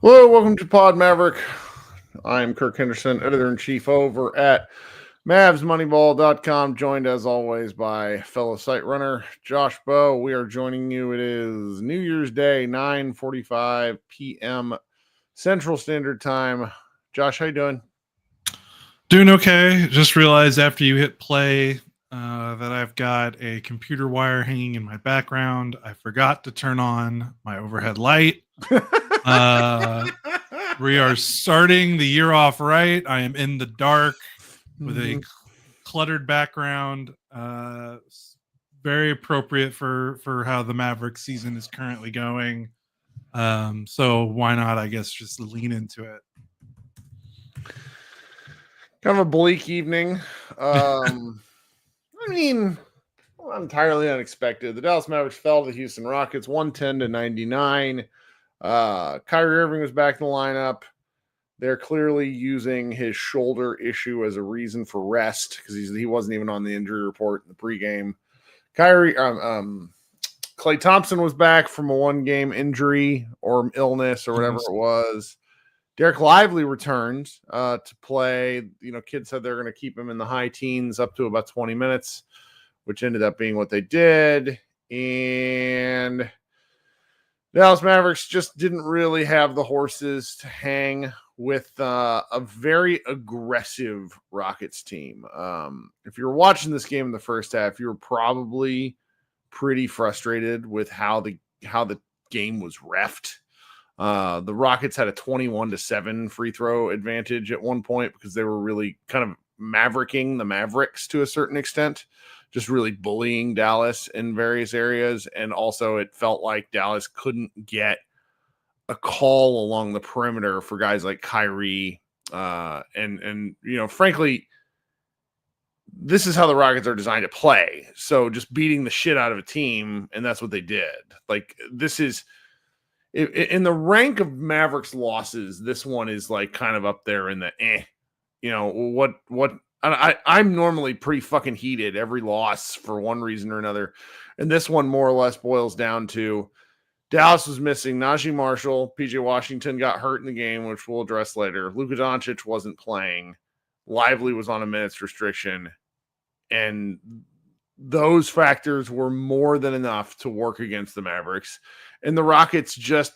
Hello, welcome to Pod Maverick. I'm Kirk Henderson, editor-in-chief over at MavsMoneyball.com, joined as always by fellow site runner Josh Bowe. We are joining you. It is New Year's Day, 9:45 p.m. Central Standard Time. Josh, how you doing? Doing okay. Just realized after you hit play that I've got a computer wire hanging in my background. I forgot to turn on my overhead light. We are starting the year off right. I am in the dark with a cluttered background. Very appropriate for how the Mavericks season is currently going. So why not, I guess, just lean into it. Kind of a bleak evening. I mean, not entirely unexpected. The Dallas Mavericks fell to the Houston Rockets 110-99. Kyrie Irving was back in the lineup. They're clearly using his shoulder issue as a reason for rest because he wasn't even on the injury report in the pregame. Klay Thompson was back from a one-game injury or illness or whatever it was. Derek Lively returned to play. You know, kids said they're going to keep him in the high teens up to about 20 minutes, which ended up being what they did. And Dallas Mavericks just didn't really have the horses to hang with a very aggressive Rockets team. If you're watching this game in the first half, you were probably pretty frustrated with how the game was reffed. The Rockets had a 21-7 free throw advantage at one point because they were really kind of mavericking the Mavericks to a certain extent, just really bullying Dallas in various areas. And also it felt like Dallas couldn't get a call along the perimeter for guys like Kyrie. And you know, frankly, this is how the Rockets are designed to play. So just beating the shit out of a team, and that's what they did. Like, this is in the rank of Mavericks losses, this one is like kind of up there in the you know, what I'm normally pretty fucking heated every loss for one reason or another. And this one more or less boils down to Dallas was missing Najee Marshall. PJ Washington got hurt in the game, which we'll address later. Luka Doncic wasn't playing. Lively was on a minutes restriction. And those factors were more than enough to work against the Mavericks. And the Rockets just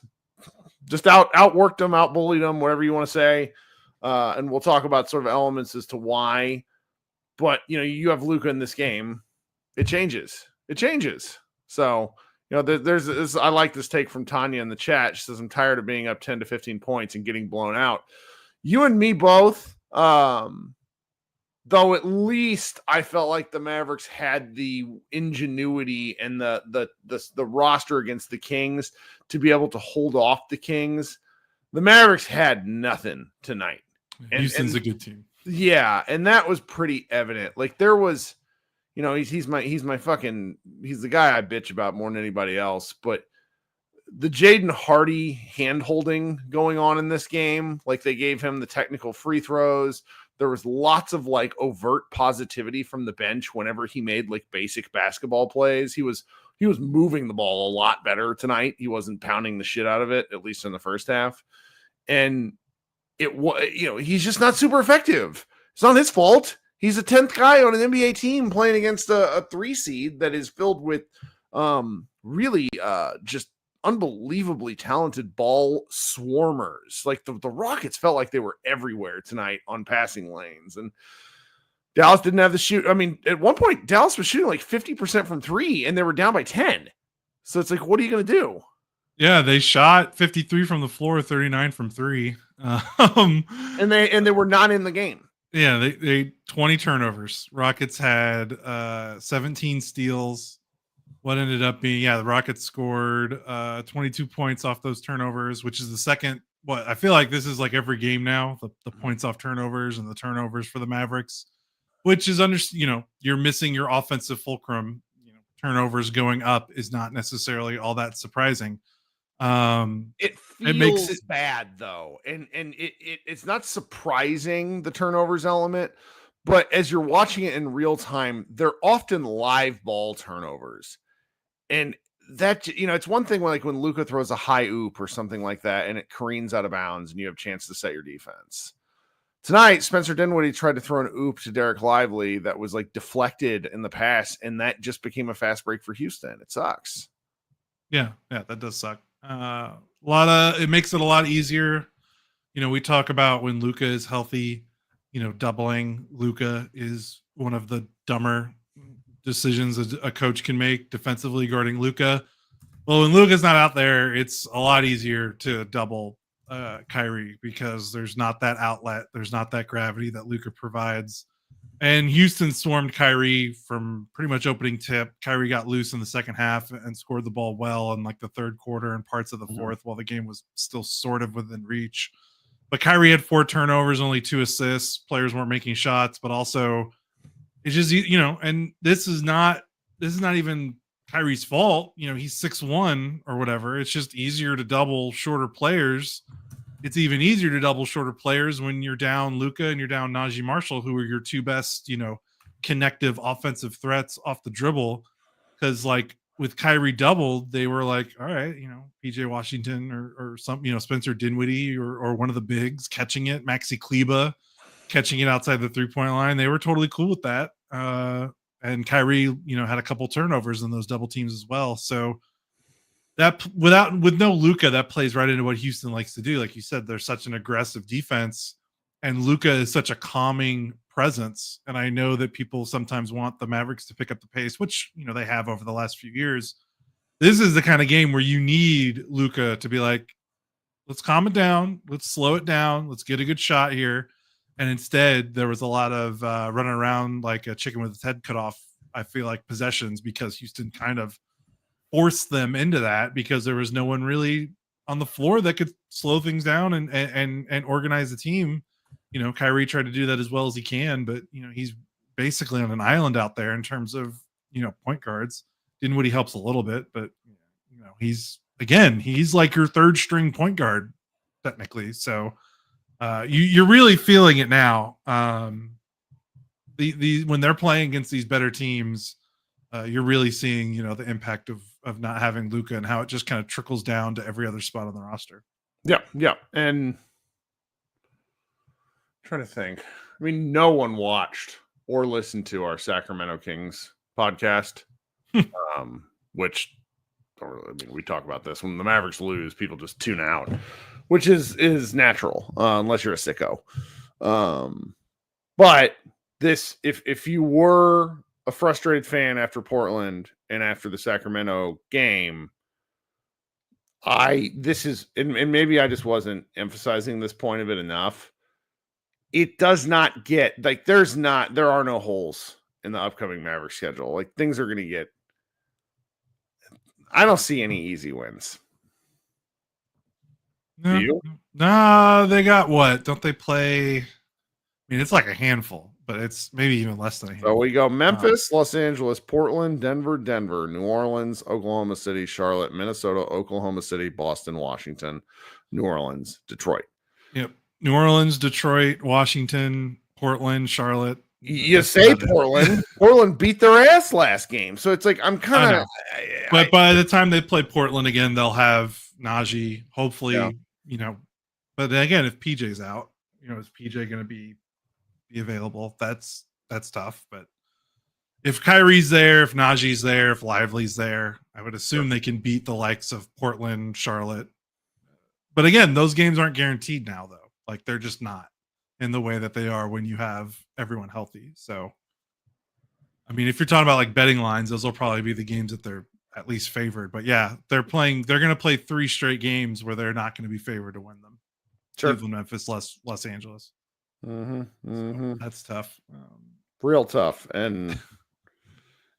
outworked them, outbullied them, whatever you want to say. And we'll talk about sort of elements as to why. But, you know, you have Luka in this game. It changes. So, you know, there's this, I like this take from Tanya in the chat. She says, I'm tired of being up 10 to 15 points and getting blown out. You and me both. Though at least I felt like the Mavericks had the ingenuity and the roster against the Kings to be able to hold off the Kings. The Mavericks had nothing tonight. Houston's a good team. Yeah, and that was pretty evident. Like, there was, you know, he's the guy I bitch about more than anybody else, but the Jaden Hardy hand-holding going on in this game, like they gave him the technical free throws. There was lots of like overt positivity from the bench whenever he made like basic basketball plays. He was moving the ball a lot better tonight. He wasn't pounding the shit out of it, at least in the first half. And it was, you know, he's just not super effective. It's not his fault. He's a 10th guy on an NBA team playing against a 3 seed that is filled with really just unbelievably talented ball swarmers. Like the Rockets felt like they were everywhere tonight on passing lanes, and Dallas didn't have the shoot. I mean, at one point Dallas was shooting like 50% from 3 and they were down by 10. So it's like, what are you going to do? Yeah, they shot 53 from the floor, 39 from 3. And they were not in the game. Yeah, they 20 turnovers. Rockets had 17 steals. What ended up being, the Rockets scored 22 points off those turnovers, which is the second. I feel like this is like every game now, the points off turnovers and the turnovers for the Mavericks, which is you're missing your offensive fulcrum. You know, turnovers going up is not necessarily all that surprising. It makes it bad though, and it's not surprising, the turnovers element, but as you're watching it in real time, they're often live ball turnovers. And that, it's one thing when Luka throws a high oop or something like that and it careens out of bounds and you have a chance to set your defense. Tonight, Spencer Dinwiddie tried to throw an oop to Derek Lively that was deflected in the pass, and that just became a fast break for Houston. It sucks. Yeah, that does suck. It makes it a lot easier. We talk about when Luka is healthy, doubling Luka is one of the dumber decisions a coach can make defensively guarding Luka. Well, when Luka's not out there, it's a lot easier to double Kyrie because there's not that outlet, there's not that gravity that Luka provides. And Houston swarmed Kyrie from pretty much opening tip. Kyrie got loose in the second half and scored the ball well in the third quarter and parts of the fourth while the game was still sort of within reach. But Kyrie had 4 turnovers, only 2 assists. Players weren't making shots, but also it's just, and this is not even Kyrie's fault. He's 6'1" or whatever. It's just easier to double shorter players. It's even easier to double shorter players when you're down Luka and you're down Najee Marshall, who are your 2 best, connective offensive threats off the dribble. Because with Kyrie doubled, they were all right, PJ Washington or some, Spencer Dinwiddie or one of the bigs catching it, Maxi Kleba catching it outside the 3-point line. They were totally cool with that. And Kyrie, had a couple turnovers in those double teams as well. So that with no Luka, that plays right into what Houston likes to do. Like you said, they're such an aggressive defense, and Luka is such a calming presence. And I know that people sometimes want the Mavericks to pick up the pace, which they have over the last few years. This is the kind of game where you need Luka to be let's calm it down, let's slow it down, let's get a good shot here. And instead, there was a lot of running around like a chicken with its head cut off, I feel like, possessions, because Houston kind of forced them into that because there was no one really on the floor that could slow things down and organize the team. Kyrie tried to do that as well as he can, but, he's basically on an island out there in terms of, point guards. Dinwiddie helps a little bit, but, he's like your third string point guard technically. So, you're really feeling it now. When they're playing against these better teams, you're really seeing, the impact of not having Luka and how it just kind of trickles down to every other spot on the roster. Yeah. And I'm trying to think. I mean, no one watched or listened to our Sacramento Kings podcast, which we talk about this. When the Mavericks lose, people just tune out, which is natural, unless you're a sicko. But this, if you were a frustrated fan after Portland and after the Sacramento game, and maybe I just wasn't emphasizing this point of it enough. It does not get there are no holes in the upcoming Mavericks schedule. Things are going to get. I don't see any easy wins. No, do you? No, they got what? Don't they play? I mean, it's like a handful, but it's maybe even less than a handful. So we go Memphis, Los Angeles, Portland, Denver, New Orleans, Oklahoma City, Charlotte, Minnesota, Oklahoma City, Boston, Washington, New Orleans, Detroit. Yep. New Orleans, Detroit, Washington, Portland, Charlotte. You say Portland. Portland beat their ass last game. So it's I'm kind of. But by the time they play Portland again, they'll have Najee, hopefully, But again, if PJ's out, is PJ going to be available? That's tough. But if Kyrie's there, if Najee's there, if Lively's there, I would assume they can beat the likes of Portland, Charlotte. But again, those games aren't guaranteed now, though. They're just not in the way that they are when you have everyone healthy. So, I mean, if you're talking about betting lines, those will probably be the games that they're at least favored. But yeah, they're going to play 3 straight games where they're not going to be favored to win them. Sure. Cleveland, Memphis, Los Angeles. So that's tough. Real tough. And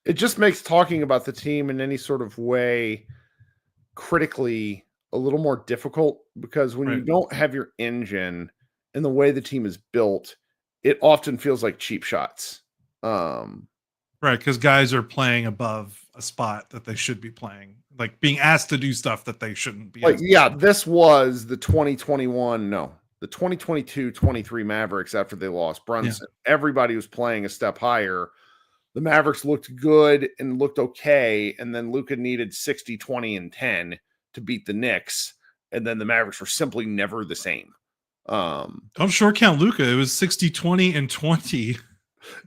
it just makes talking about the team in any sort of way critically a little more difficult, because when you don't have your engine and the way the team is built, it often feels like cheap shots. Right, because guys are playing above a spot that they should be playing, being asked to do stuff that they shouldn't be. This was the 2022-23 Mavericks after they lost Brunson. Yeah. Everybody was playing a step higher. the Mavericks looked good and looked okay, and then Luka needed 60, 20, and 10 to beat the Knicks, and then the Mavericks were simply never the same. Don't short count Luka. It was 60, 20, and 20.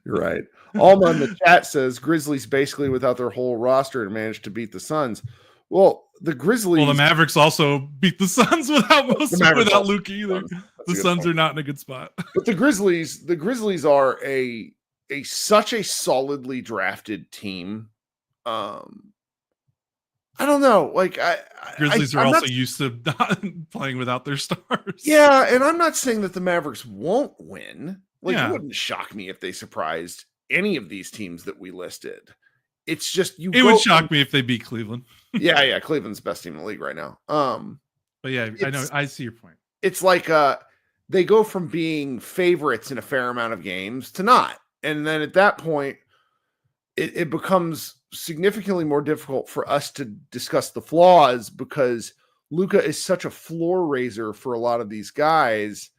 You're right. Alma in the chat says Grizzlies basically without their whole roster and managed to beat the Suns. Well, the Grizzlies. Well, the Mavericks also beat the Suns without Luka either. The Suns are not in a good spot. But the Grizzlies are such a solidly drafted team. I don't know. Like Grizzlies are also used to playing without their stars. Yeah, and I'm not saying that the Mavericks won't win. Like, it wouldn't shock me if they surprised any of these teams that we listed. It's just it would shock me if they beat Cleveland. yeah, Cleveland's the best team in the league right now. But yeah, I know. I see your point. It's like they go from being favorites in a fair amount of games to not, and then at that point, it becomes significantly more difficult for us to discuss the flaws because Luka is such a floor raiser for a lot of these guys,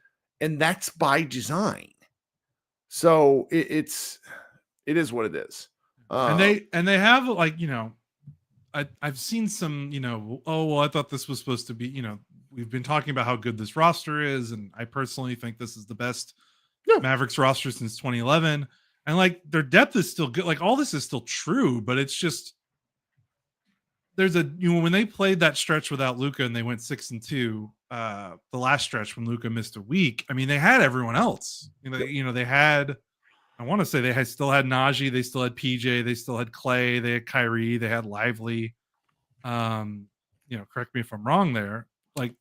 and that's by design. So it is what it is. And they have, like, you know, I've seen some, you know, oh, well, I thought this was supposed to be, you know, we've been talking about how good this roster is, and I personally think this is the best Mavericks roster since 2011. And like their depth is still good. Like all this is still true, but it's just there's a, you know, when they played that stretch without Luka and they went 6-2, the last stretch when Luka missed a week. I mean, they had everyone else. You know, they had, I want to say still had Najee, they still had PJ, they still had Clay, they had Kyrie, they had Lively. You know, correct me if I'm wrong there. Like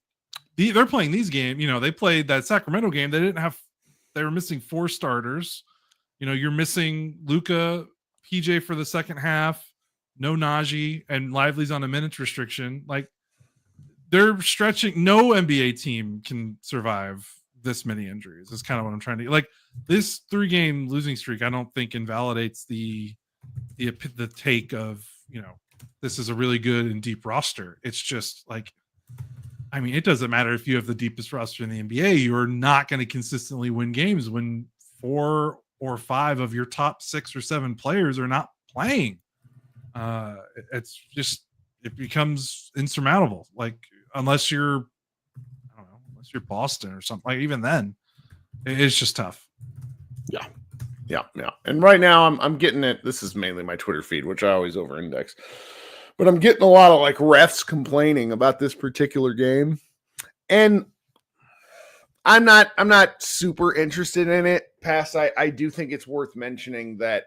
they're playing these games. You know, they played that Sacramento game. They were missing 4 starters. You know, you're missing Luka, PJ for the second half, no Najee, and Lively's on a minutes restriction. Like they're stretching. No NBA team can survive this many injuries. Is kind of what I'm trying to like. This 3-game losing streak, I don't think invalidates the take of, you know, this is a really good and deep roster. It's just like, I mean, it doesn't matter if you have the deepest roster in the NBA. You're not going to consistently win games when 4 or 5 of your top 6 or 7 players are not playing. It's just, it becomes insurmountable. Like unless you're Boston or something, like even then it's just tough. Yeah. And right now I'm getting it. This is mainly my Twitter feed, which I always over index, but I'm getting a lot of like refs complaining about this particular game. And I'm not super interested in it. I do think it's worth mentioning that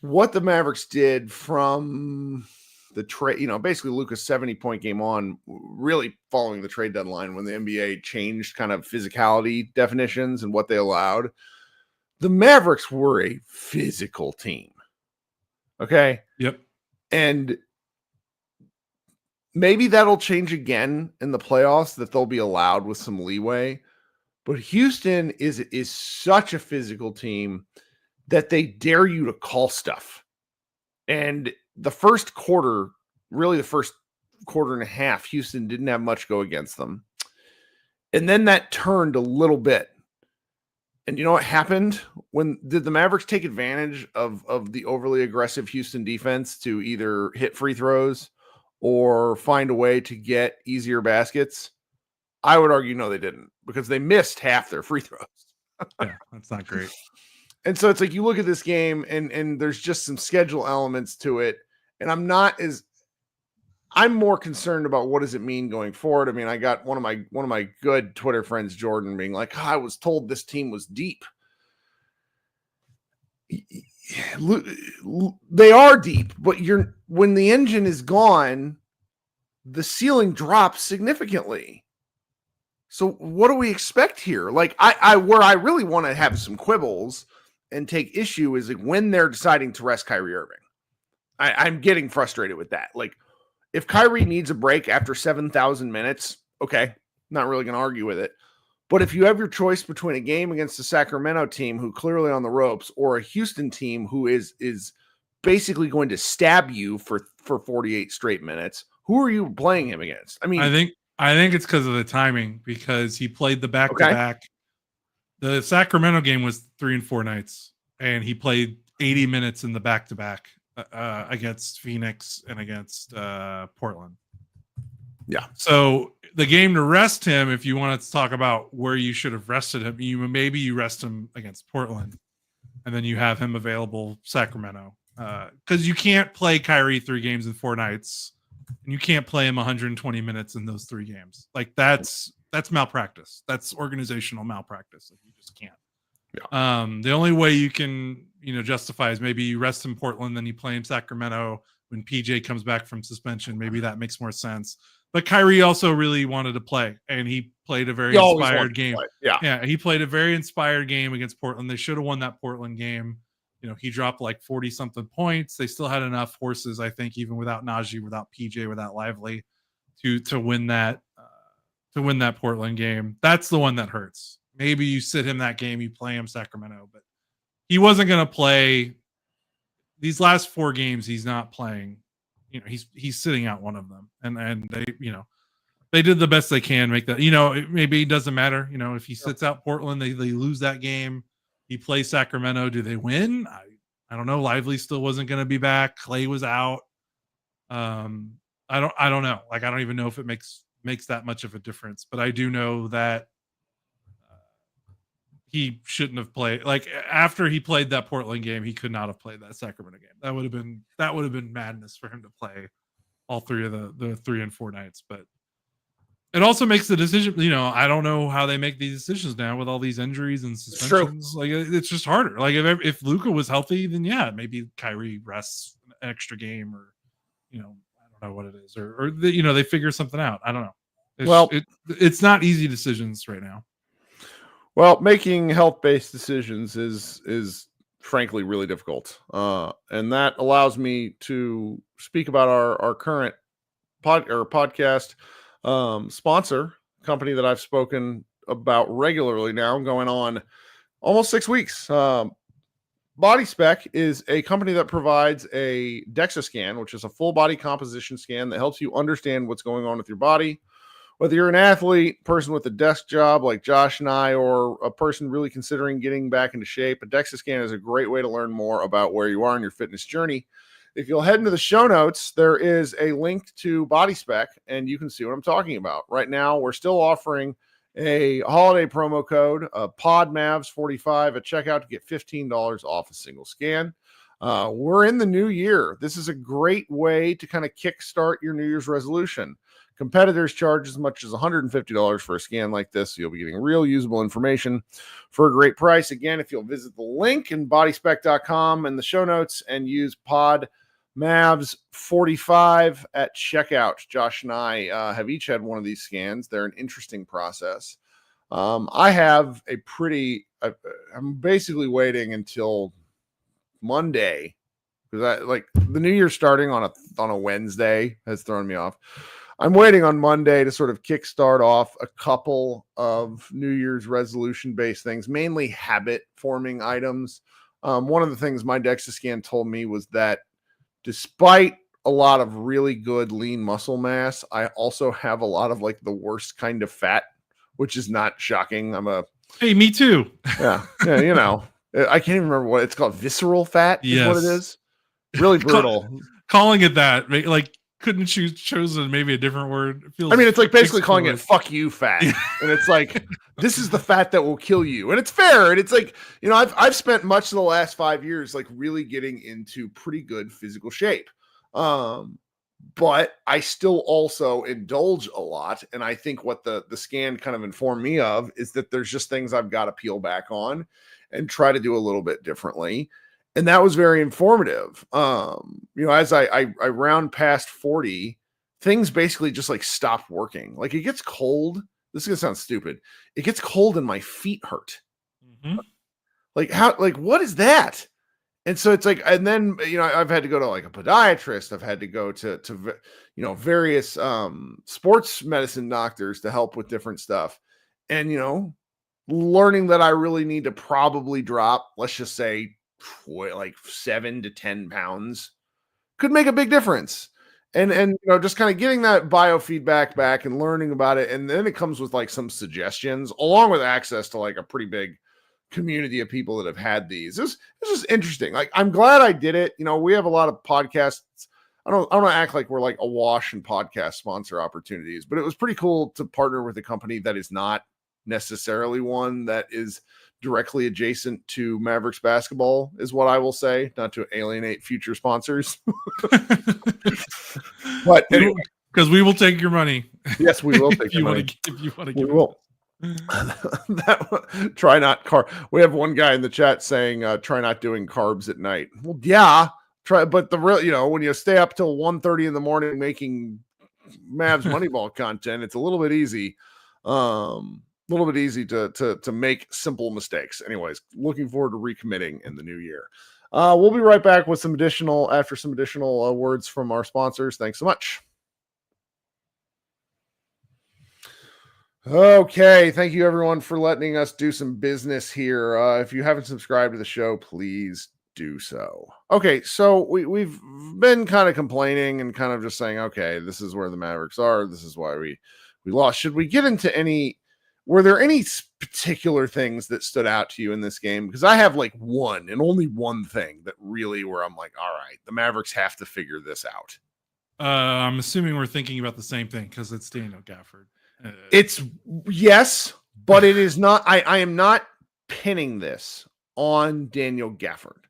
what the Mavericks did from the trade, you know, basically Luka's 70-point game on, really following the trade deadline when the NBA changed kind of physicality definitions and what they allowed. The Mavericks were a physical team. Okay. Yep. And maybe that'll change again in the playoffs, that they'll be allowed with some leeway. But Houston is such a physical team that they dare you to call stuff. And the first quarter, really the first quarter and a half, Houston didn't have much go against them. And then that turned a little bit. And you know what happened? Did the Mavericks take advantage of the overly aggressive Houston defense to either hit free throws or find a way to get easier baskets? I would argue no, they didn't, because they missed half their free throws. Yeah, that's not great. And so it's like you look at this game and there's just some schedule elements to it. And I'm more concerned about what does it mean going forward. I mean, I got one of my good Twitter friends, Jordan, being like, I was told this team was deep. They are deep, but when the engine is gone, the ceiling drops significantly. So what do we expect here? Like where I really want to have some quibbles and take issue is like when they're deciding to rest Kyrie Irving. I'm getting frustrated with that. Like if Kyrie needs a break after 7,000 minutes, okay, not really going to argue with it. But if you have your choice between a game against the Sacramento team who clearly on the ropes or a Houston team who is basically going to stab you for 48 straight minutes, who are you playing him against? I mean, I think it's because of the timing, because he played the back-to-back. The Sacramento game was 3 and 4 nights, and he played 80 minutes in the back-to-back against Phoenix and against Portland. Yeah. So the game to rest him, if you wanted to talk about where you should have rested him, maybe you rest him against Portland, and then you have him available Sacramento. Because you can't play Kyrie 3 games in 4 nights, and you can't play him 120 minutes in those 3 games. Like that's malpractice. That's organizational malpractice. Like you just can't. Yeah. The only way you can, justify is maybe you rest in Portland, then you play him Sacramento when PJ comes back from suspension. Maybe that makes more sense. But Kyrie also really wanted to play, and he played a very inspired game. Yeah, he played a very inspired game against Portland. They should have won that Portland game. He dropped like 40-something points. They still had enough horses, I think, even without Najee, without PJ, without Lively, to win that Portland game. That's the one that hurts. Maybe you sit him that game, you play him Sacramento, but he wasn't going to play these last 4 games. He's not playing. He's sitting out one of them, and they, they did the best they can make that. Maybe it doesn't matter. If he sits out Portland, they lose that game. He plays Sacramento. Do they win? I don't know. Lively still wasn't going to be back. Clay was out. I don't know. Like, I don't even know if it makes that much of a difference, but I do know that he shouldn't have played. Like, after he played that Portland game, he could not have played that Sacramento game. That would have been madness for him to play all 3 of the 3 and 4 nights. But it also makes the decision. I don't know how they make these decisions now with all these injuries and suspensions. Like, it's just harder. Like, if Luka was healthy, then yeah, maybe Kyrie rests an extra game, or I don't know what it is, or they figure something out. I don't know. It's not easy decisions right now. Well, making health-based decisions is frankly really difficult, and that allows me to speak about our current podcast sponsor, company that I've spoken about regularly now, going on almost 6 weeks. Body Spec is a company that provides a DEXA scan, which is a full body composition scan that helps you understand what's going on with your body. Whether you're an athlete, person with a desk job like Josh and I, or a person really considering getting back into shape, a DEXA scan is a great way to learn more about where you are in your fitness journey. If you'll head into the show notes, there is a link to Body Spec, and you can see what I'm talking about. Right now, we're still offering a holiday promo code, PODMAVS45 at checkout to get $15 off a single scan. We're in the new year. This is a great way to kind of kickstart your New Year's resolution. Competitors charge as much as $150 for a scan like this, so you'll be getting real usable information for a great price. Again, if you'll visit the link in bodyspec.com in the show notes and use PODMAVS45 at checkout. Josh and I have each had one of these scans. They're an interesting process. I have I'm basically waiting until Monday, because the new year starting on a Wednesday has thrown me off. I'm waiting on Monday to sort of kickstart off a couple of New Year's resolution based things, mainly habit forming items. One of the things my DEXA scan told me was that despite a lot of really good lean muscle mass, I also have a lot of like the worst kind of fat, which is not shocking. Hey, me too. Yeah. I can't even remember what it's called. Visceral fat is what it is. Really brutal. Calling it that, like, couldn't you chosen maybe a different word? It's like basically calling it "fuck you" fat, and it's like this is the fat that will kill you, and it's fair. And it's like I've spent much of the last 5 years like really getting into pretty good physical shape, but I still also indulge a lot. And I think what the scan kind of informed me of is that there's just things I've got to peel back on and try to do a little bit differently. And that was very informative. As I round past 40, things basically just like stop working. Like, it gets cold. This is gonna sound stupid. It gets cold and my feet hurt. Mm-hmm. What is that? And so it's like, and then, I've had to go to like a podiatrist. I've had to go to various sports medicine doctors to help with different stuff. And, learning that I really need to probably drop, let's just say, like 7 to 10 pounds could make a big difference. And just kind of getting that biofeedback back and learning about it. And then it comes with like some suggestions along with access to like a pretty big community of people that have had these. It's just interesting. Like, I'm glad I did it. We have a lot of podcasts. I don't act like we're like awash in podcast sponsor opportunities, but it was pretty cool to partner with a company that is not necessarily one that is directly adjacent to Mavericks basketball, is what I will say, not to alienate future sponsors. But anyway, because we will take your money. Yes, we will take your money. If you want to we will. Try not carb. We have one guy in the chat saying, try not doing carbs at night. Well, yeah, try, but the real, when you stay up till 1:30 in the morning making Mavs Moneyball content, it's a little bit easy. To make simple mistakes. Anyways, looking forward to recommitting in the new year. We'll be right back with some additional words from our sponsors. Thanks so much. Okay, thank you everyone for letting us do some business here. If you haven't subscribed to the show, please do so. Okay, so we've been kind of complaining and kind of just saying, okay, this is where the Mavericks are. This is why we lost. Should we get into were there any particular things that stood out to you in this game? Because I have like one and only one thing that really where I'm like, all right, the Mavericks have to figure this out. I'm assuming we're thinking about the same thing because it's Daniel Gafford. It's yes, but it is not. I am not pinning this on Daniel Gafford.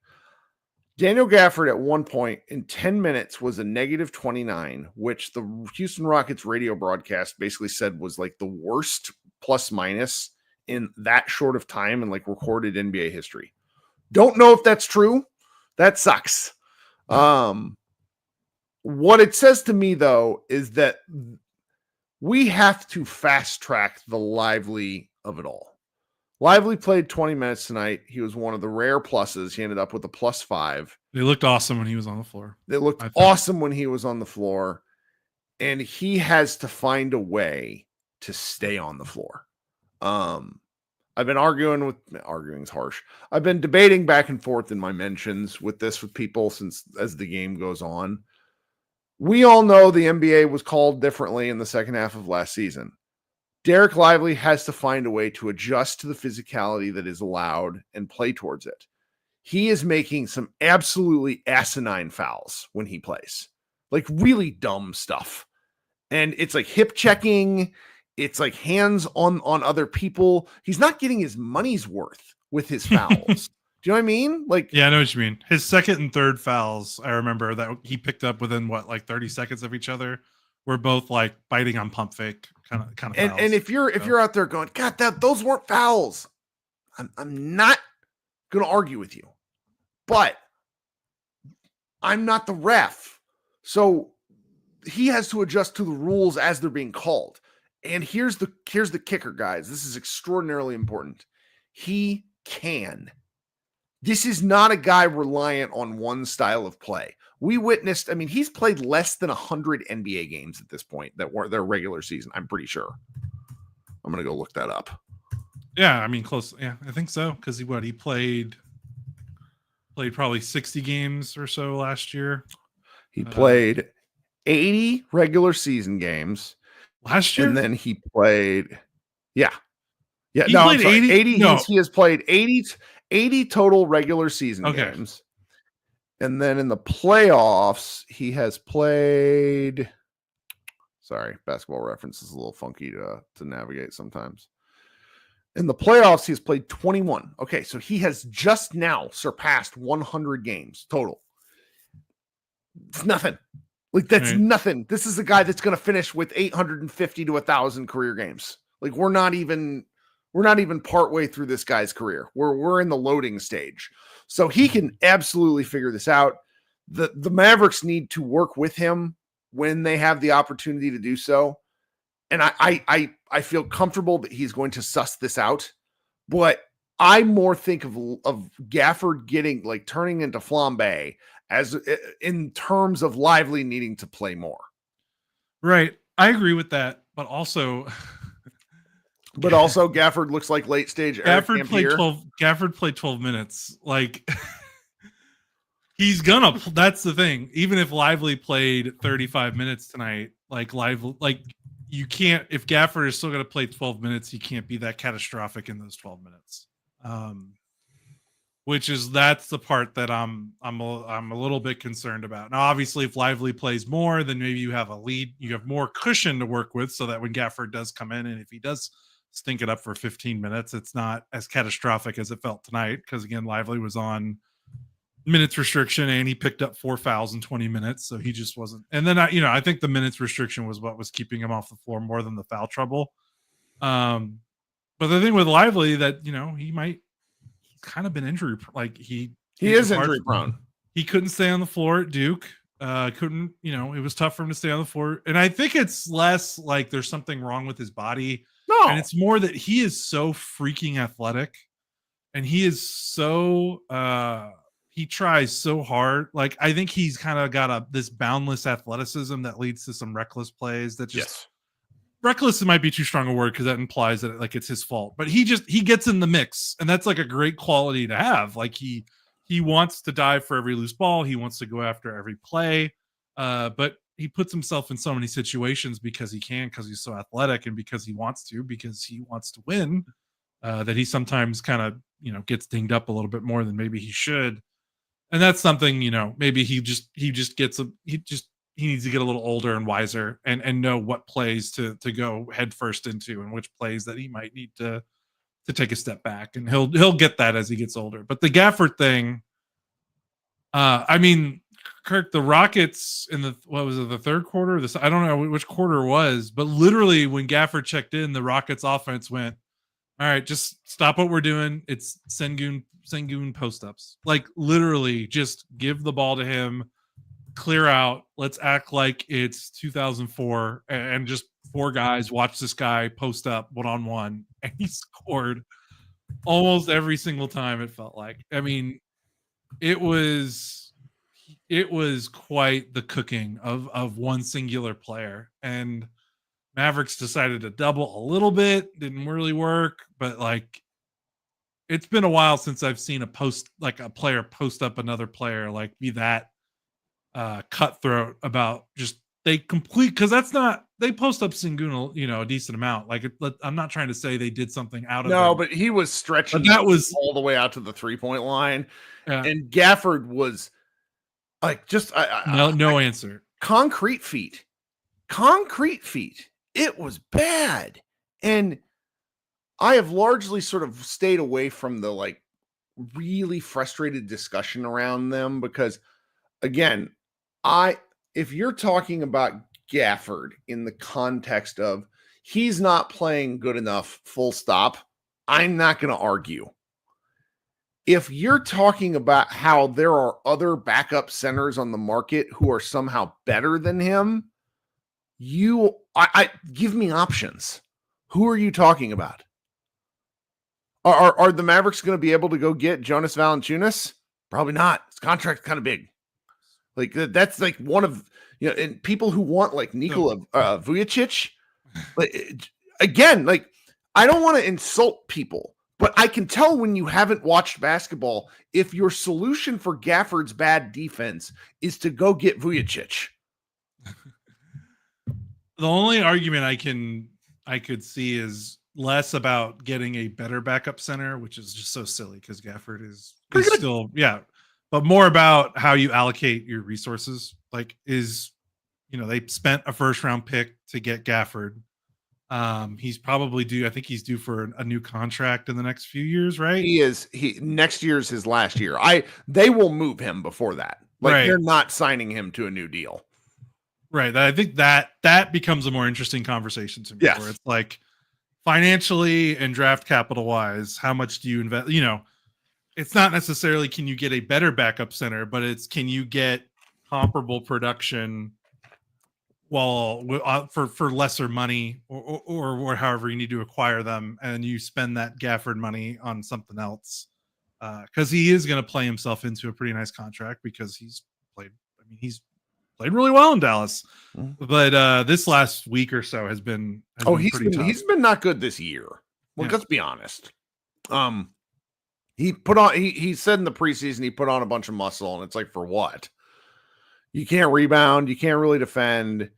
Daniel Gafford at one point in 10 minutes was a -29, which the Houston Rockets radio broadcast basically said was like the worst plus minus in that short of time in like recorded NBA history. Don't know if that's true. That sucks. What it says to me though is that we have to fast track the Lively of it all. Lively played 20 minutes tonight. He was one of the rare pluses. He ended up with a +5. They looked awesome when he was on the floor. They looked awesome when he was on the floor. And he has to find a way to stay on the floor. I've been arguing's harsh. I've been debating back and forth in my mentions with people since as the game goes on. We all know the NBA was called differently in the second half of last season. Derek Lively has to find a way to adjust to the physicality that is allowed and play towards it. He is making some absolutely asinine fouls when he plays, like really dumb stuff. And it's like hip checking. It's like hands on other people. He's not getting his money's worth with his fouls. Do you know what I mean? Like, yeah, I know what you mean. His second and third fouls, I remember that he picked up within 30 seconds of each other. We're both like biting on pump fake kind of fouls. And if you're out there going, God, those weren't fouls, I'm not gonna argue with you, but I'm not the ref, so he has to adjust to the rules as they're being called. And here's the kicker, guys. This is extraordinarily important. He can. This is not a guy reliant on one style of play. We witnessed, he's played less than 100 NBA games at this point that weren't their regular season. I'm pretty sure. I'm going to go look that up. Yeah, close. Yeah, I think so. Because he played probably 60 games or so last year. He played 80 regular season games. Last year? And then he played, yeah. Yeah, he played 80? No. He has played 80 total regular season games. And then in the playoffs, he has played. Sorry, Basketball Reference is a little funky to navigate sometimes. In the playoffs, he's played 21. Okay, so he has just now surpassed 100 games total. It's nothing. Like, that's nothing. This is a guy that's going to finish with 850 to 1,000 career games. Like, we're not even partway through this guy's career. We're in the loading stage. So he can absolutely figure this out. The Mavericks need to work with him when they have the opportunity to do so. And I feel comfortable that he's going to suss this out. But I more think of Gafford turning into Flambe as in terms of Lively needing to play more. Right. I agree with that. But also Gafford looks like late stage. Gafford played 12 minutes. Like, he's gonna. That's the thing. Even if Lively played 35 minutes tonight, you can't. If Gafford is still gonna play 12 minutes, he can't be that catastrophic in those 12 minutes. That's the part that I'm a little bit concerned about. Now, obviously, if Lively plays more, then maybe you have a lead, you have more cushion to work with, so that when Gafford does come in, and if he does stink it up for 15 minutes, it's not as catastrophic as it felt tonight. Because again, Lively was on minutes restriction and he picked up 4 fouls in 20 minutes, so he just wasn't. And then I think the minutes restriction was what was keeping him off the floor more than the foul trouble. But the thing with Lively that he's kind of been injury, like he is injury prone. He couldn't stay on the floor at Duke. Couldn't, it was tough for him to stay on the floor. And I think it's less like there's something wrong with his body. No. And it's more that he is so freaking athletic, and he is so he tries so hard. Like, I think he's kind of got this boundless athleticism that leads to some reckless plays that just reckless might be too strong a word, because that implies that like it's his fault, but he gets in the mix, and that's like a great quality to have. Like he wants to dive for every loose ball, he wants to go after every play, but he puts himself in so many situations because he can, because he's so athletic, and because he wants to win, that he sometimes kind of gets dinged up a little bit more than maybe he should. And that's something, maybe he needs to get a little older and wiser, and know what plays to go head first into, and which plays that he might need to take a step back. And he'll get that as he gets older. But the Gafford thing, Kirk, the Rockets in the third quarter? I don't know which quarter it was, but literally when Gafford checked in, the Rockets offense went, all right, just stop what we're doing. It's Sengun post-ups. Like, literally just give the ball to him, clear out. Let's act like it's 2004 and just 4 guys watch this guy post up one-on-one. And he scored almost every single time, it felt like. I mean, it was quite the cooking of one singular player. And Mavericks decided to double a little bit, didn't really work, but like, it's been a while since I've seen a player post up another player, like be that cutthroat about just because that's not, they post up Sengun a decent amount. Like, I'm not trying to say they did something out of no, but he was stretching that was all the way out to the 3-point line, and Gafford was like just no answer. Concrete feet. It was bad. And I have largely sort of stayed away from the like really frustrated discussion around them, because again, if you're talking about Gafford in the context of he's not playing good enough, full stop, I'm not going to argue. If you're talking about how there are other backup centers on the market who are somehow better than him, I give me options. Who are you talking about? Are the Mavericks going to be able to go get Jonas Valanciunas? Probably not. His contract's kind of big. Like, that's like one of, and people who want like Nikola Vujacic. Again, like, I don't want to insult people, but I can tell when you haven't watched basketball if your solution for Gafford's bad defense is to go get Vujacic. The only argument I could see is less about getting a better backup center, which is just so silly because Gafford is still, but more about how you allocate your resources. Like, they spent a first round pick to get Gafford. He's probably due. I think he's due for a new contract in the next few years, right? He is. Next year's his last year. They will move him before that. Like, right. They're not signing him to a new deal. Right. I think that becomes a more interesting conversation to me. Yes. Where it's like, financially and draft capital wise, how much do you invest? It's not necessarily can you get a better backup center, but it's can you get comparable production for lesser money or however you need to acquire them, and you spend that Gafford money on something else, because he is going to play himself into a pretty nice contract because he's played really well in Dallas, but this last week or so has been pretty tough. He's been not good this year. Well, let's be honest. He said in the preseason he put on a bunch of muscle, and it's like, for what? You can't rebound, you can't really defend,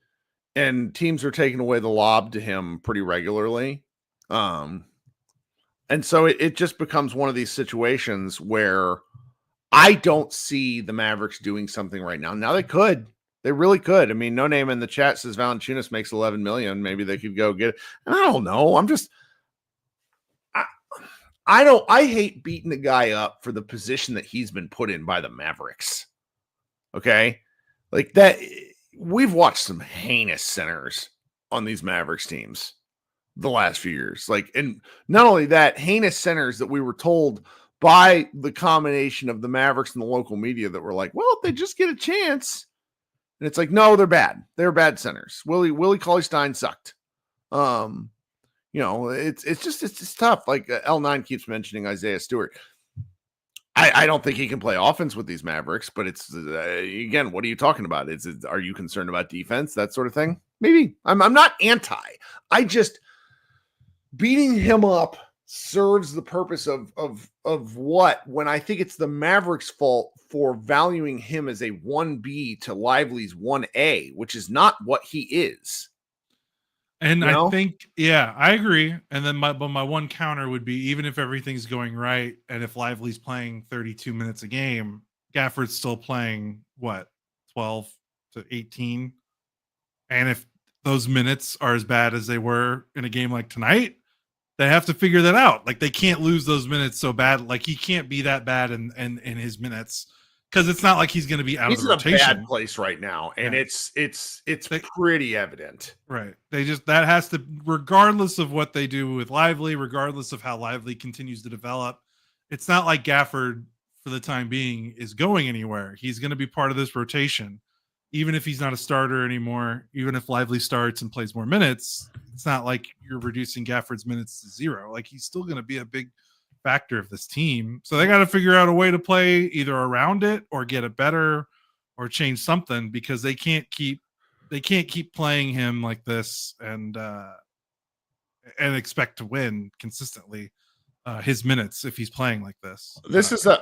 and teams are taking away the lob to him pretty regularly. And And so it just becomes one of these situations where I don't see the Mavericks doing something right now. Now they could. They really could. I mean, No Name in the chat says Valanciunas makes 11 million. Maybe they could go get it. And I don't know. I hate beating a guy up for the position that he's been put in by the Mavericks. Okay? Like that, we've watched some heinous centers on these Mavericks teams the last few years. Like, and not only that, heinous centers that we were told by the combination of the Mavericks and the local media that were like, well, if they just get a chance. And it's like, no, they're bad. They're bad centers. Willie Cauley-Stein sucked. It's just tough. Like L9 keeps mentioning Isaiah Stewart. I don't think he can play offense with these Mavericks, but it's again, what are you talking about? Are you concerned about defense, that sort of thing? Maybe. I'm not anti. I just beating him up serves the purpose of what, when I think it's the Mavericks' fault for valuing him as a 1B to Lively's 1A, which is not what he is. And I think, yeah, I agree. And then my one counter would be, even if everything's going right, and if Lively's playing 32 minutes a game, Gafford's still playing 12 to 18. And if those minutes are as bad as they were in a game like tonight, they have to figure that out. Like, they can't lose those minutes so bad. Like, he can't be that bad in his minutes, because it's not like he's going to be out of the rotation. He's in a bad place right now, and it's pretty evident. Right. That has to, regardless of what they do with Lively, regardless of how Lively continues to develop, it's not like Gafford, for the time being, is going anywhere. He's going to be part of this rotation. Even if he's not a starter anymore, even if Lively starts and plays more minutes, it's not like you're reducing Gafford's minutes to 0. Like, he's still going to be a big factor of this team. So they got to figure out a way to play either around it or get it better or change something, because they can't keep playing him like this and expect to win consistently his minutes if he's playing like this.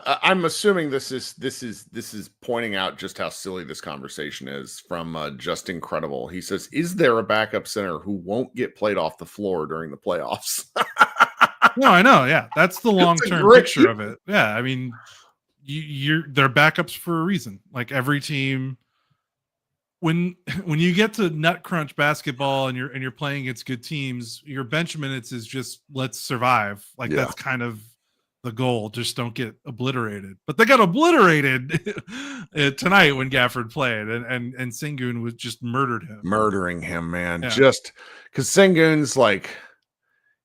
I'm assuming this is pointing out just how silly this conversation is from Just Incredible. He says, is there a backup center who won't get played off the floor during the playoffs? No, I know. Yeah. That's the long-term picture of it. Yeah. I mean, they're backups for a reason. Like, every team, when you get to nut crunch basketball and you're playing against good teams, your bench minutes is just, let's survive. Like, that's kind of the goal. Just don't get obliterated. But they got obliterated tonight when Gafford played, and Sengun was just murdering him, man. Yeah. Just because Sengun's like,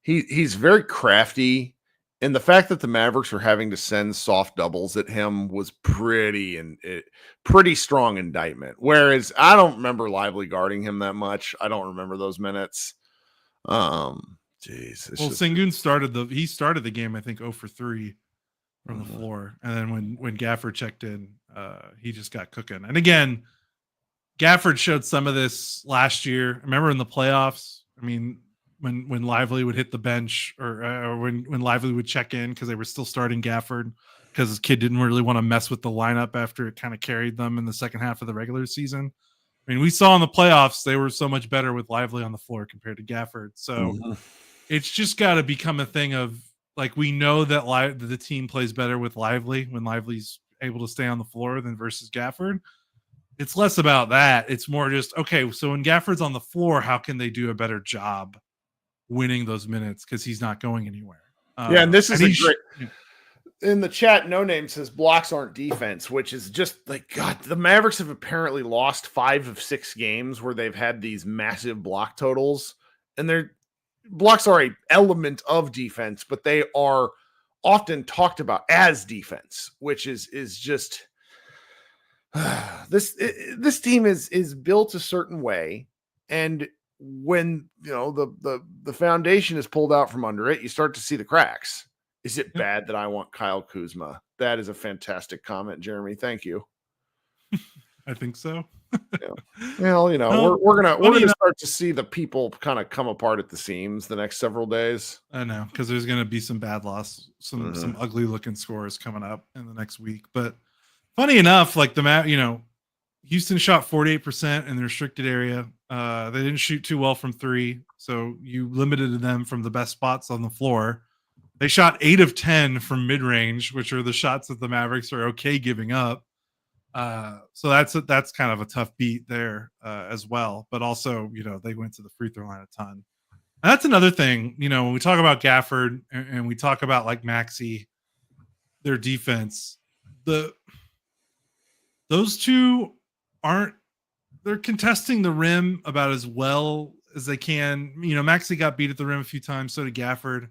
he's very crafty, and the fact that the Mavericks were having to send soft doubles at him was pretty strong indictment. Whereas I don't remember Lively guarding him that much. I don't remember those minutes. Sengun started the game, I think, 0 for 3 from the floor, and then when Gafford checked in, he just got cooking. And again, Gafford showed some of this last year. Remember in the playoffs? I mean, when Lively would hit the bench, or when Lively would check in, because they were still starting Gafford, because his kid didn't really want to mess with the lineup after it kind of carried them in the second half of the regular season. I mean, we saw in the playoffs, they were so much better with Lively on the floor compared to Gafford. So it's just got to become a thing of, like, we know that the team plays better with Lively when Lively's able to stay on the floor than versus Gafford. It's less about that. It's more just, okay, so when Gafford's on the floor, how can they do a better job winning those minutes, because he's not going anywhere. And this is great. In the chat, No Name says blocks aren't defense, which is just like, God, the Mavericks have apparently lost 5 of 6 games where they've had these massive block totals, and their blocks are an element of defense, but they are often talked about as defense, which is just this team is built a certain way, and when the foundation is pulled out from under it, you start to see the cracks. Is it bad that I want Kyle Kuzma? That is a fantastic comment, Jeremy. Thank you. I think so. Well, we're gonna start to see the people kind of come apart at the seams the next several days. I know, because there's gonna be some bad loss, some ugly looking scores coming up in the next week. But funny enough, like Houston shot 48% in the restricted area. They didn't shoot too well from 3, so you limited them from the best spots on the floor. They shot 8 of 10 from mid-range, which are the shots that the Mavericks are okay giving up. So that's kind of a tough beat there as well. But also, they went to the free throw line a ton. And that's another thing, when we talk about Gafford and we talk about like Maxey, their defense, those two they're contesting the rim about as well as they can. Maxey got beat at the rim a few times, so did Gafford.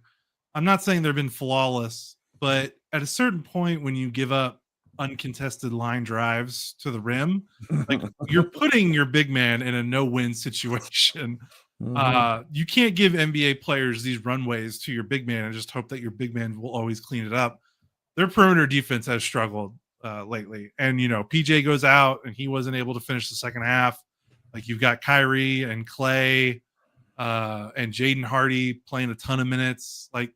I'm not saying they've been flawless, but at a certain point when you give up uncontested line drives to the rim, like you're putting your big man in a no-win situation. You can't give NBA players these runways to your big man and just hope that your big man will always clean it up. Their perimeter defense has struggled lately. And, PJ goes out and he wasn't able to finish the second half. Like you've got Kyrie and Clay and Jaden Hardy playing a ton of minutes. Like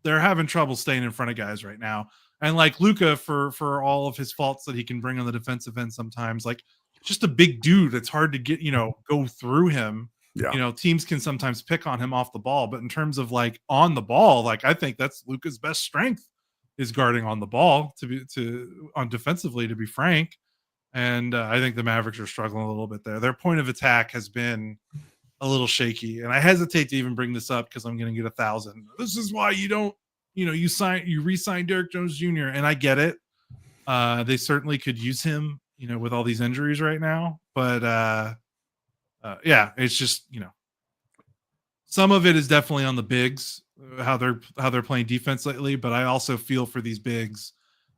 they're having trouble staying in front of guys right now. And like Luka, for all of his faults that he can bring on the defensive end sometimes, like just a big dude. It's hard to get, go through him. Yeah. Teams can sometimes pick on him off the ball, but in terms of like on the ball, like I think that's Luka's best strength is guarding on the ball on defensively, to be frank. And I think the Mavericks are struggling a little bit there. Their point of attack has been a little shaky, and I hesitate to even bring this up because I'm going to get 1,000. This is why you don't, you re-sign Derrick Jones Jr. And I get it. They certainly could use him, with all these injuries right now, but yeah, it's just, some of it is definitely on the bigs, how they're playing defense lately. But I also feel for these bigs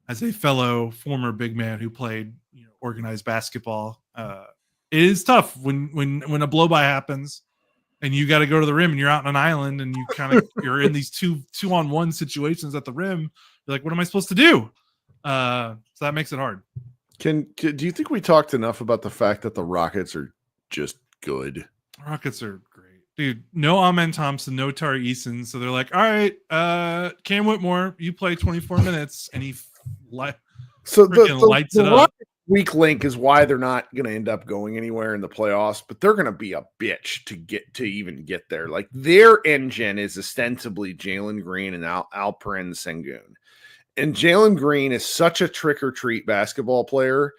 as a fellow former big man who played, organized basketball. It is tough when a blow by happens and you got to go to the rim and you're out on an island and you're in these 2-on-1 situations at the rim. You're like, what am I supposed to do? So that makes it hard. Do you think we talked enough about the fact that the Rockets are just good? Rockets are great, dude. No Amen Thompson, no Tari Eason. So they're like, all right, Cam Whitmore, you play 24 minutes, and he lights it up. Weak link is why they're not going to end up going anywhere in the playoffs, but they're going to be a bitch to even get there. Like their engine is ostensibly Jalen Green and Alperen Sengun, and Jalen Green is such a trick or treat basketball player.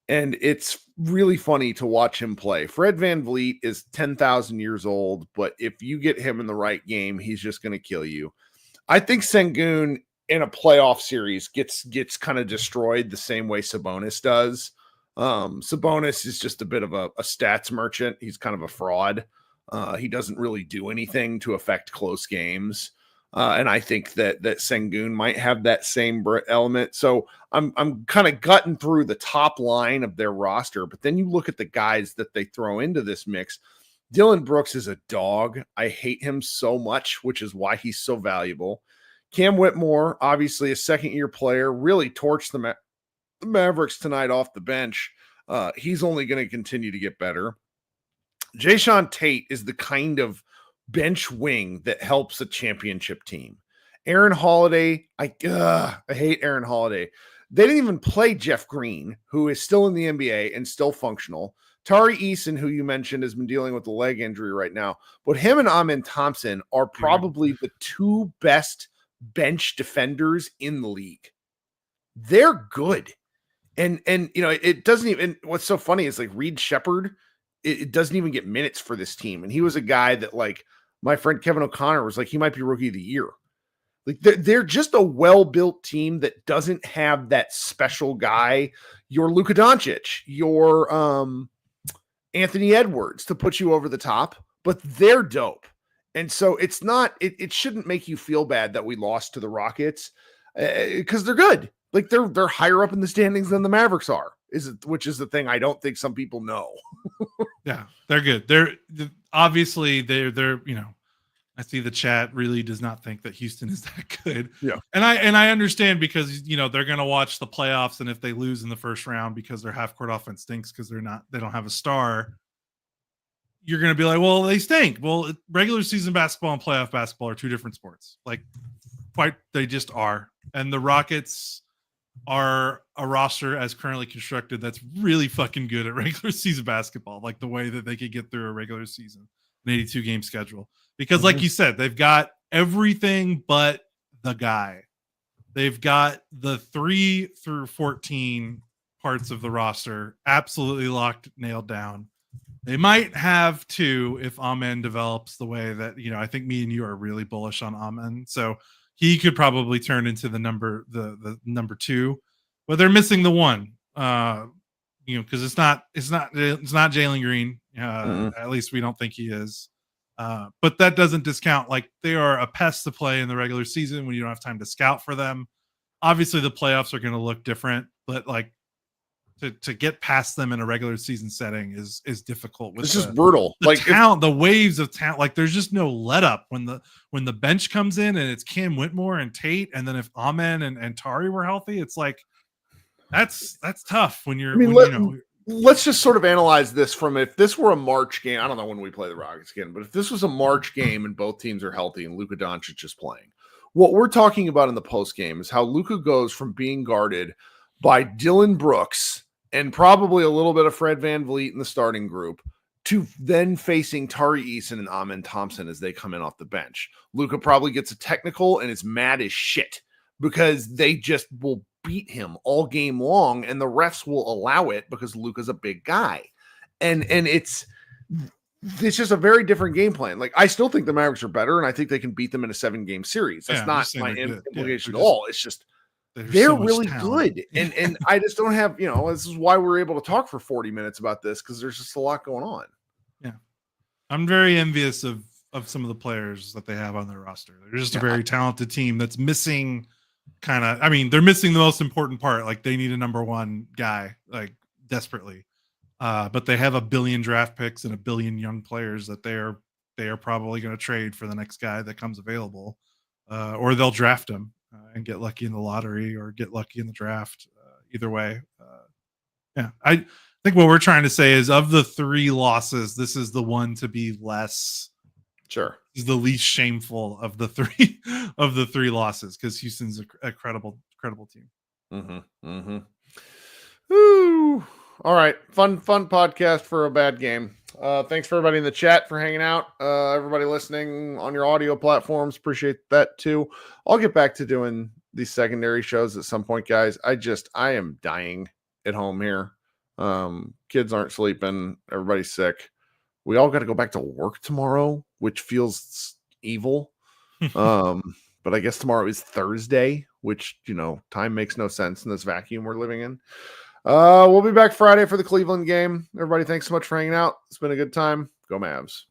And it's really funny to watch him play. Fred VanVleet is 10,000 years old, but if you get him in the right game, he's just going to kill you. I think Sengun in a playoff series gets kind of destroyed the same way Sabonis does. Sabonis is just a bit of a stats merchant. He's kind of a fraud. He doesn't really do anything to affect close games. And I think that Sengun might have that same element. So I'm kind of gutting through the top line of their roster, but then you look at the guys that they throw into this mix. Dylan Brooks is a dog. I hate him so much, which is why he's so valuable. Cam Whitmore, obviously a second-year player, really torched the Mavericks tonight off the bench. He's only going to continue to get better. Jayshawn Tate is the kind of bench wing that helps a championship team. Aaron Holiday, I hate Aaron Holiday. They didn't even play Jeff Green, who is still in the NBA and still functional. Tari Eason, who you mentioned, has been dealing with a leg injury right now. But him and Amen Thompson are probably the two best bench defenders in the league. They're good. And it doesn't even, what's so funny is like Reed Shepherd, it doesn't even get minutes for this team. And he was a guy that like my friend Kevin O'Connor was like, he might be rookie of the year. Like they're just a well-built team that doesn't have that special guy, your Luka Doncic, your Anthony Edwards to put you over the top, but they're dope. And so it shouldn't make you feel bad that we lost to the Rockets because they're good. Like they're higher up in the standings than the Mavericks are, which is the thing I don't think some people know. Yeah, they're good. They're obviously they're I see the chat really does not think that Houston is that good. Yeah. And I understand because they're going to watch the playoffs, and if they lose in the first round because their half court offense stinks because they don't have a star, you're going to be like, well, they stink. Well, regular season basketball and playoff basketball are two different sports. Like they just are. And the Rockets are a roster as currently constructed that's really fucking good at regular season basketball, like the way that they could get through a regular season, an 82 game schedule. Because like you said, they've got everything but the guy. They've got the 3 through 14 parts of the roster absolutely locked, nailed down. They might have 2 if Amen develops the way that, I think me and you are really bullish on Amen. So he could probably turn into the number 2, but they're missing the 1. Because it's not Jalen Green. At least we don't think he is. But that doesn't discount, like, they are a pest to play in the regular season when you don't have time to scout for them. Obviously, the playoffs are going to look different, but like to get past them in a regular season setting is difficult. It's just brutal. The talent, the waves of talent. Like, there's just no let up when the bench comes in and it's Cam Whitmore and Tate, and then if Amen and Tari were healthy, it's like that's tough when you're. Let's just sort of analyze this from, if this were a March game. I don't know when we play the Rockets again, but if this was a March game and both teams are healthy and Luka Doncic is playing, what we're talking about in the post game is how Luka goes from being guarded by Dylan Brooks and probably a little bit of Fred VanVleet in the starting group to then facing Tari Eason and Amen Thompson as they come in off the bench. Luka probably gets a technical and is mad as shit because they just will beat him all game long, and the refs will allow it because Luka's a big guy. And it's just a very different game plan. Like, I still think the Mavericks are better, and I think they can beat them in a 7-game series. That's not my implication at all. It's just they're so really good. And I just don't have, this is why we're able to talk for 40 minutes about this, because there's just a lot going on. Yeah. I'm very envious of some of the players that they have on their roster. They're just a very talented team that's missing they're missing the most important part. Like, they need a number 1 guy, like, desperately. But they have 1 billion draft picks and 1 billion young players that they are probably going to trade for the next guy that comes available, or they'll draft him and get lucky in the lottery or get lucky in the draft. Either way, I think what we're trying to say is, of the 3 losses, this is the one to be less. Sure, is the least shameful of the 3 losses, because Houston's a credible team. Woo. All right, fun podcast for a bad game. Thanks for everybody in the chat for hanging out. Everybody listening on your audio platforms, appreciate that too. I'll get back to doing these secondary shows at some point, guys. I am dying at home here. Kids aren't sleeping. Everybody's sick. We all got to go back to work tomorrow, which feels evil. But I guess tomorrow is Thursday, which, time makes no sense in this vacuum we're living in. We'll be back Friday for the Cleveland game. Everybody, thanks so much for hanging out. It's been a good time. Go Mavs.